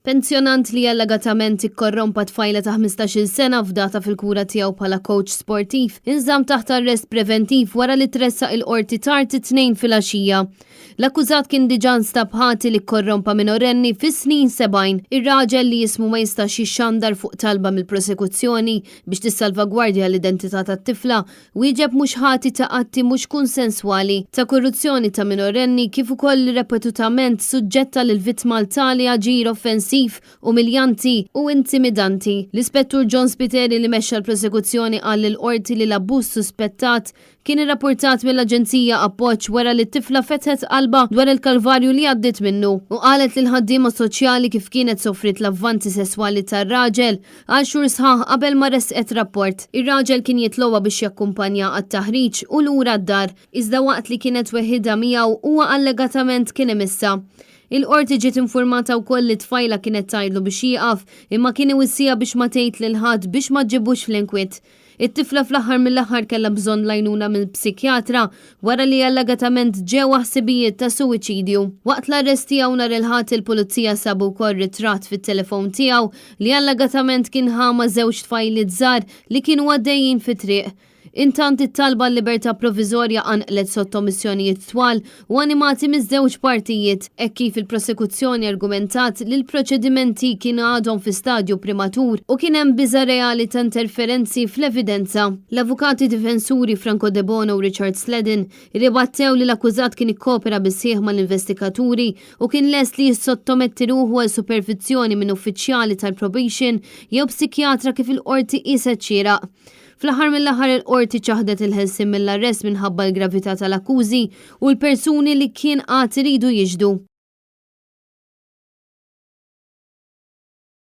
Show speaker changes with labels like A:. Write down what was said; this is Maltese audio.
A: Pensjonant li allegatament ikkorrompa tfajla ta' 15-il sena f'data fil-kura tiegħu bħala coach sportiv inżamm taħt arrest preventiv wara li tressaq il-qorti tard it-tnejn filgħaxija. L-akkużat kien diġà nstab ħati li kkorrompa minorenni fis-snin 70. Ir-raġel li jismu ma jistax jixxandar fuq talba mill-prosekuzzjoni biex tissalvagwardja l-identità tat-tifla wieġeb mhux ħati ta' atti mhux konsenswali ta' korruzzjoni ta' minorenni kif ukoll repetutament suġġetta lil vittma tali aġir offensiv, umiljanti u intimidanti. L-Ispettur John Spiteri li mexxa l-prosekuzzjoni qal l-qorti li l-abbuż suspettat kien irrapportat mill-Aġenzija Appoġġ wara li t-tifla fetħet qalba dwar il-kalvarju li għaddit minnu u qalet lil ħaddiema soċjali kif kienet sofrit l-avvanzi sesswali tar-raġel għal xhur sħaħ qabel ma resqet rapport. Ir-raġel kien jitlowha biex jakkumpanja għat-taħriġ u lura d-dar iżda waqt li kienet weħida miegħu huwa allegatament kien imissa. Il-qorti ġiet informata wkoll li tfajla kienet tgħidlu biex jieqaf imma kien iwissija biex ma tgħid lil ħadd biex ma tġibux fl-inkwiet. It-tifla fl-aħħar mill-aħħar kellha bżonn lajnuna mill-psikjatra wara li allegatament ġew ħsibijiet ta' suwiċidju. Waqt l-arrest tiegħu nhar il-ħadd il-pulizija sabu wkoll ritratt fit-telefon tiegħu li allegatament kien ħama żewġ tfajliet żgħar li kienu għaddejjin fit-triq. Intant it-talba l-libertà provizorja anqlet sottomissjonijiet twal u animati miż-żewġ partijiet hekk kif il-prosekuzzjoni argumentat li l-proċedimenti kienu għadhom fi stadju primatur u kien hemm biża' reali ta' interferenzi fl-evidenza. L-avukati difensuri Franco De Bono u Richard Sledden ribattew li l-akkużat kien ikkopera bis-sieħ mal-investigaturi u kien lest li jissottometti ruħu għal supervizjoni minn uffiċjali tal-probation jew psikjatra kif il-qorti qiset xieraq. Fl-aħħar mill-aħħar il-qorti ċaħdet il-ħelsien mill-arrest minħabba l-gravità tal-akkużi u l-persuni li kien qatt iridu jiġdu.